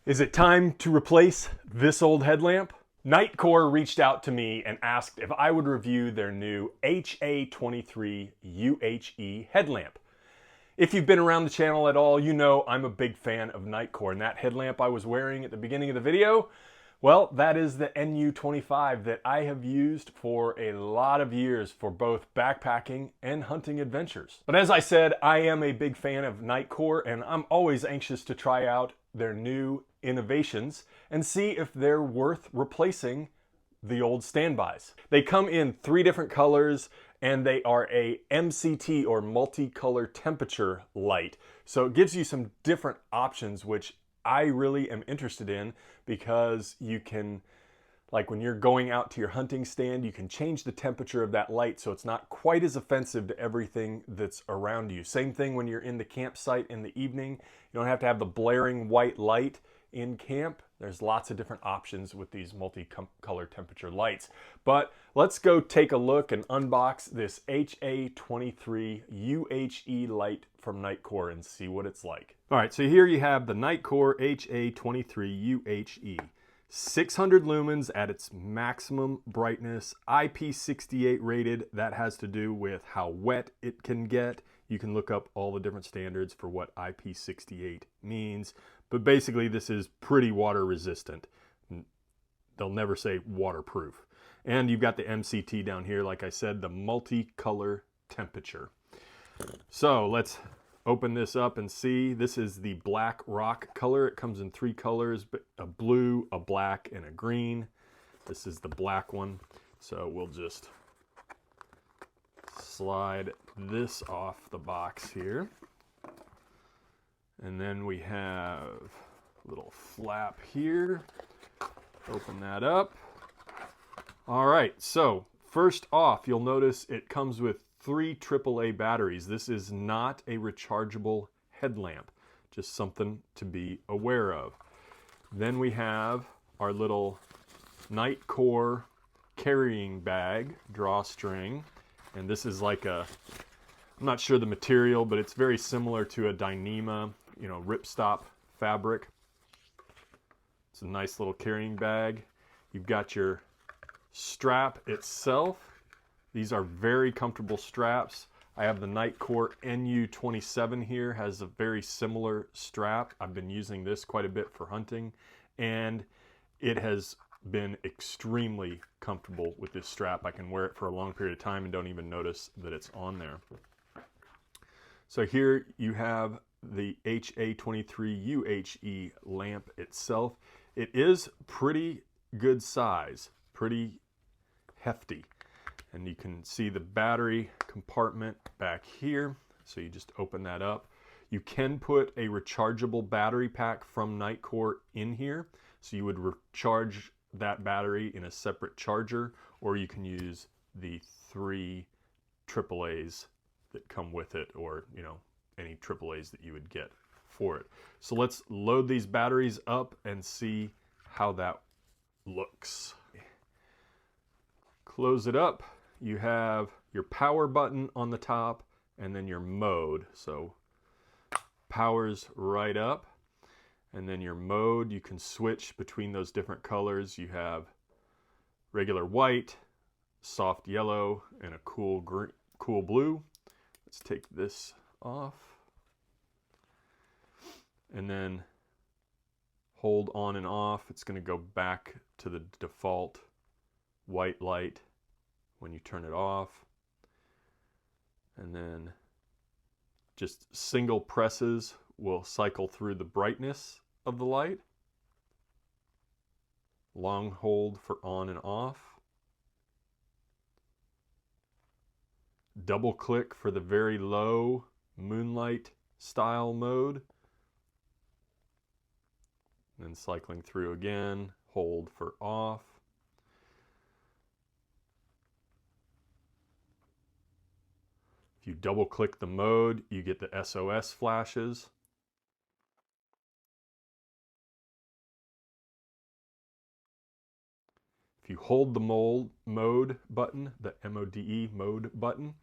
Is it time to replace this old headlamp? NITECORE reached out to me and asked if I would review their new HA23 UHE headlamp. If you've been around the channel at all, you know I'm a big fan of NITECORE, and that headlamp I was wearing at the beginning of the video, well, that is the NU25 that I have used for a lot of years for both backpacking and hunting adventures. But as I said, I am a big fan of NITECORE, and I'm always anxious to try out their new innovations and see if they're worth replacing the old standbys. They come in 3 different colors, and they are a MCT or multicolor temperature light. So it gives you some different options, which I really am interested in, because you can, like when you're going out to your hunting stand, you can change the temperature of that light so it's not quite as offensive to everything that's around you. Same thing when you're in the campsite in the evening. You don't have to have the blaring white light in camp. There's lots of different options with these multicolor temperature lights. But let's go take a look and unbox this HA23 UHE light from NITECORE and see what it's like. All right, so here you have the NITECORE HA23 UHE. 600 lumens at its maximum brightness, IP68 rated. That has to do with how wet it can get. You can look up all the different standards for what IP68 means, but basically this is pretty water resistant. They'll never say waterproof. And you've got the MCT down here, like I said, the multicolor temperature. So let's open this up and see. This is the black rock color. It comes in 3 colors, but a blue, a black, and a green. This is the black one. So we'll just slide this off the box here. And then we have a little flap here. Open that up. All right, so first off, you'll notice it comes with 3 AAA batteries. This is not a rechargeable headlamp, just something to be aware of. Then we have our little NITECORE carrying bag drawstring, and this is like a, I'm not sure the material, but it's very similar to a Dyneema, ripstop fabric. It's a nice little carrying bag. You've got your strap itself. These are very comfortable straps. I have the NITECORE NU27 here, has a very similar strap. I've been using this quite a bit for hunting, and it has been extremely comfortable with this strap. I can wear it for a long period of time and don't even notice that it's on there. So here you have the HA23 UHE lamp itself. It is pretty good size, pretty hefty. And you can see the battery compartment back here. So you just open that up. You can put a rechargeable battery pack from NITECORE in here. So you would recharge that battery in a separate charger, or you can use the 3 AAAs that come with it, or any AAAs that you would get for it. So let's load these batteries up and see how that looks. Close it up. You have your power button on the top, and then your mode. So power's right up, and then your mode, you can switch between those different colors. You have regular white, soft yellow, and a cool green, cool blue. Let's take this off, and then hold on and off. It's going to go back to the default white light when you turn it off, and then just single presses will cycle through the brightness of the light. Long hold for on and off. Double click for the very low moonlight style mode. And then cycling through again, hold for off. If you double click the mode, you get the SOS flashes. If you hold the mode button, the MODE mode button,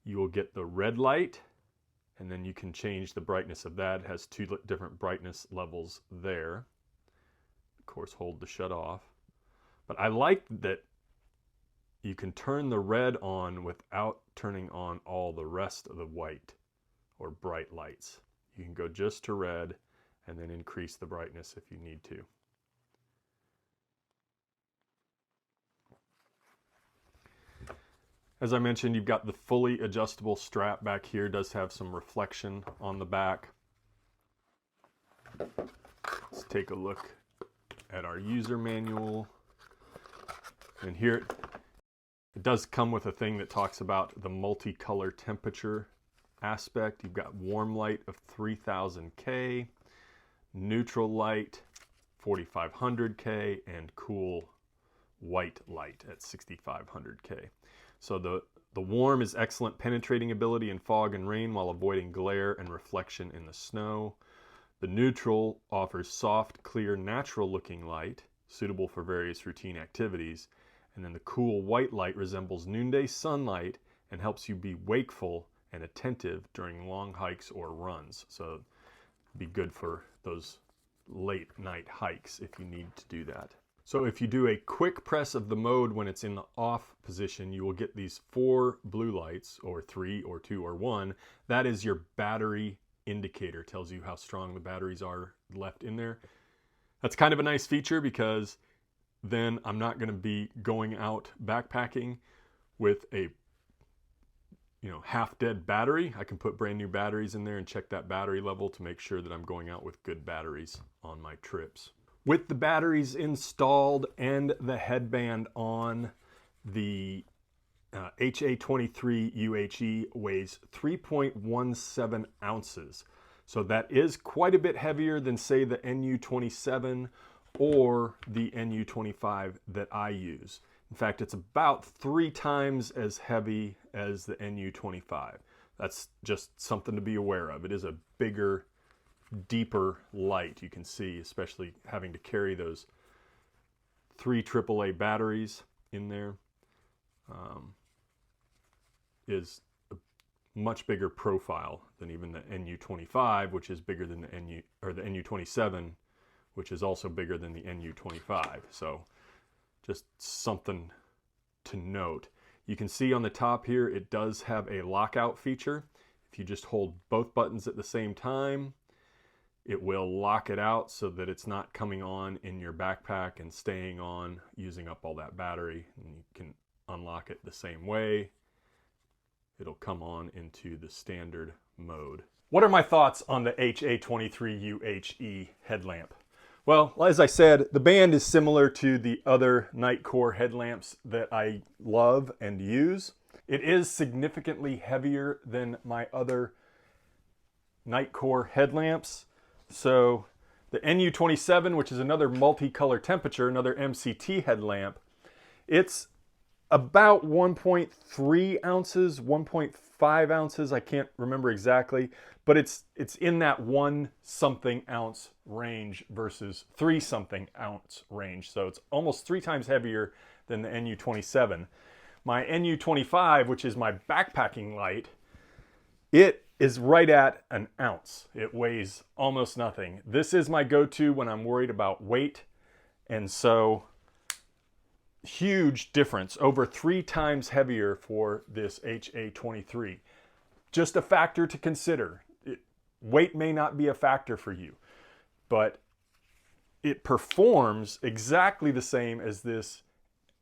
you will get the red light, and then you can change the brightness of that. It has 2 different brightness levels there. course hold the shut off. But I like that you can turn the red on without turning on all the rest of the white or bright lights. You can go just to red and then increase the brightness if you need to. As I mentioned, you've got the fully adjustable strap back here. It does have some reflection on the back. Let's take a look at our user manual. And here it does come with a thing that talks about the multicolor temperature aspect. You've got warm light of 3000 K, neutral light 4500 K, and cool white light at 6500 K. So the warm is excellent penetrating ability in fog and rain while avoiding glare and reflection in the snow. The neutral offers soft, clear, natural looking light suitable for various routine activities. And then the cool white light resembles noonday sunlight and helps you be wakeful and attentive during long hikes or runs. So it'd be good for those late night hikes if you need to do that. So if you do a quick press of the mode when it's in the off position, you will get these 4 blue lights, or 3 or 2 or 1. That is your battery indicator. Tells you how strong the batteries are left in there. That's kind of a nice feature because then I'm not going to be going out backpacking with a half dead battery. I can put brand new batteries in there and check that battery level to make sure that I'm going out with good batteries on my trips. With the batteries installed and the headband on, the HA23 UHE weighs 3.17 ounces. So that is quite a bit heavier than, say, the NU27 or the NU25 that I use. In fact, it's about 3 times as heavy as the NU25. That's just something to be aware of. It is a bigger, deeper light. You can see, especially having to carry those 3 AAA batteries in there, is a much bigger profile than even the NU25, which is bigger than the NU27, which is also bigger than the NU25. So just something to note. You can see on the top here, it does have a lockout feature. If you just hold both buttons at the same time, it will lock it out so that it's not coming on in your backpack and staying on, using up all that battery. And you can unlock it the same way. It'll come on into the standard mode. What are my thoughts on the HA23 UHE headlamp? Well, as I said, the band is similar to the other NITECORE headlamps that I love and use. It is significantly heavier than my other NITECORE headlamps. So the NU27, which is another multicolor temperature, another MCT headlamp, it's about 1.3 ounces, 1.5 ounces, I can't remember exactly, but it's in that 1-something ounce range versus 3-something ounce range. So it's almost 3 times heavier than the NU27. My NU25, which is my backpacking light, it is right at an ounce. It weighs almost nothing. This is my go-to when I'm worried about weight, and so huge difference, over 3 times heavier for this HA23. Just a factor to consider. Weight may not be a factor for you, but it performs exactly the same as this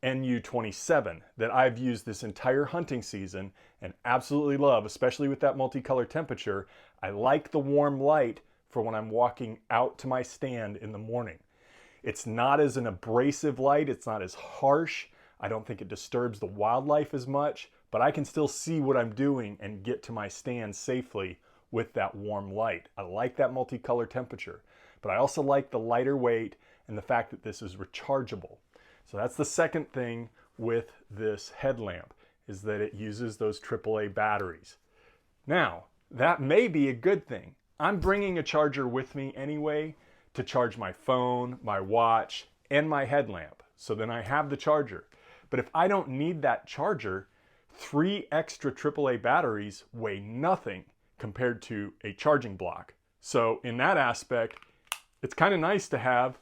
NU27 that I've used this entire hunting season and absolutely love, especially with that multicolor temperature. I like the warm light for when I'm walking out to my stand in the morning. It's not as an abrasive light, it's not as harsh. I don't think it disturbs the wildlife as much, but I can still see what I'm doing and get to my stand safely with that warm light. I like that multicolor temperature, but I also like the lighter weight and the fact that this is rechargeable. So that's the second thing with this headlamp, is that it uses those AAA batteries. Now, that may be a good thing. I'm bringing a charger with me anyway to charge my phone, my watch, and my headlamp. So then I have the charger. But if I don't need that charger, 3 extra AAA batteries weigh nothing compared to a charging block. So in that aspect, it's kind of nice to have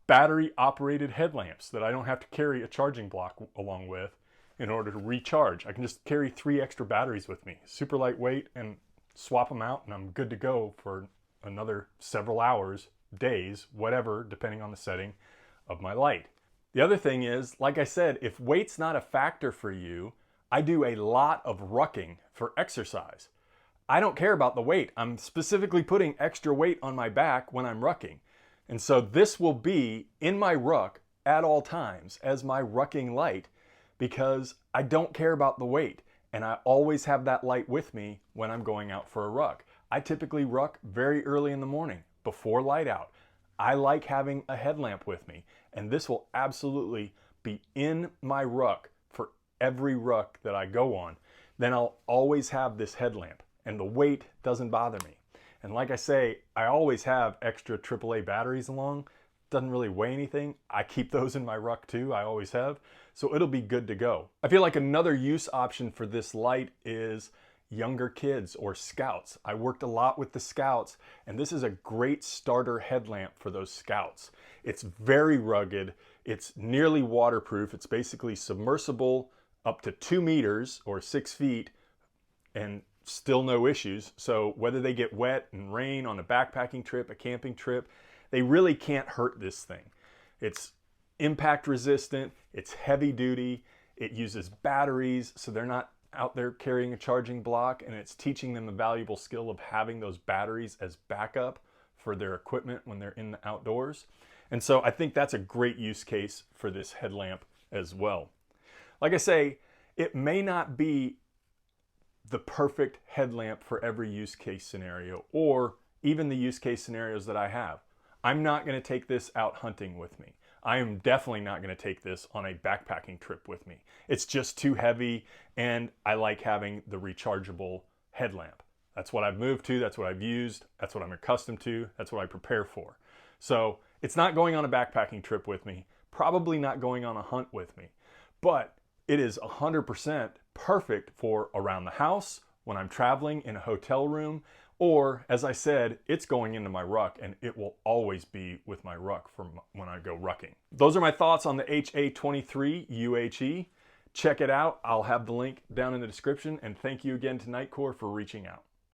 battery operated headlamps that I don't have to carry a charging block along with in order to recharge. I can just carry 3 extra batteries with me, super lightweight, and swap them out and I'm good to go for another several hours, days, whatever, depending on the setting of my light. The other thing is, like I said, if weight's not a factor for you, I do a lot of rucking for exercise. I don't care about the weight. I'm specifically putting extra weight on my back when I'm rucking. And so this will be in my ruck at all times as my rucking light because I don't care about the weight and I always have that light with me when I'm going out for a ruck. I typically ruck very early in the morning before light out. I like having a headlamp with me and this will absolutely be in my ruck for every ruck that I go on. Then I'll always have this headlamp and the weight doesn't bother me. And like I say, I always have extra AAA batteries along. Doesn't really weigh anything. I keep those in my ruck too, I always have. So it'll be good to go. I feel like another use option for this light is younger kids or scouts. I worked a lot with the scouts and this is a great starter headlamp for those scouts. It's very rugged. It's nearly waterproof. It's basically submersible up to 2 meters or 6 feet and still no issues. So whether they get wet and rain on a backpacking trip, a camping trip, they really can't hurt this thing. It's impact resistant, it's heavy duty, it uses batteries so they're not out there carrying a charging block, and it's teaching them the valuable skill of having those batteries as backup for their equipment when they're in the outdoors. And so I think that's a great use case for this headlamp as well. Like I say, it may not be the perfect headlamp for every use case scenario or even the use case scenarios that I have. I'm not going to take this out hunting with me. I am definitely not going to take this on a backpacking trip with me. It's just too heavy and I like having the rechargeable headlamp. That's what I've moved to, that's what I've used, that's what I'm accustomed to, that's what I prepare for. So it's not going on a backpacking trip with me, probably not going on a hunt with me, but it is 100% perfect for around the house, when I'm traveling in a hotel room, or as I said, it's going into my ruck and it will always be with my ruck from when I go rucking. Those are my thoughts on the HA23 UHE. Check it out. I'll have the link down in the description, and thank you again to NITECORE for reaching out.